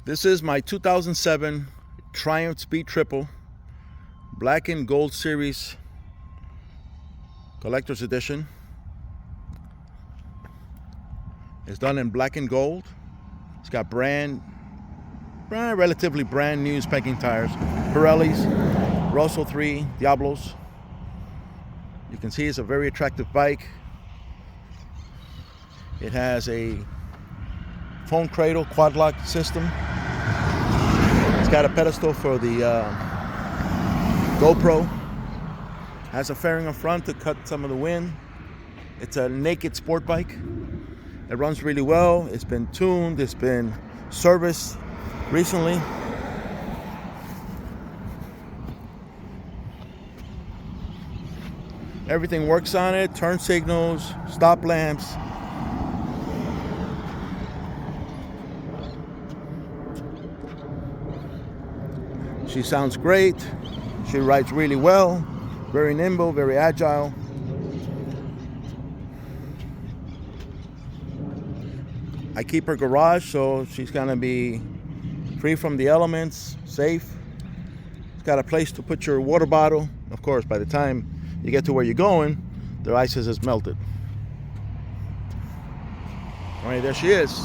This is my 2007 Triumph Speed Triple Black and Gold Series Collector's Edition. It's done in black and gold. It's got relatively brand new spanking tires. Pirellis, Rosso 3, Diablos. You can see it's a very attractive bike. It has a phone cradle quad lock system. It's got a pedestal for the GoPro. Has a fairing up front to cut some of the wind. It's a naked sport bike. It runs really well. It's been tuned. It's been serviced recently. Everything works on it. Turn signals, stop lamps. She sounds great. She rides really well. Very nimble, very agile. I keep her garage, so she's gonna be free from the elements, safe. It's got a place to put your water bottle. Of course, by the time you get to where you're going, the ice has melted. All right, there she is.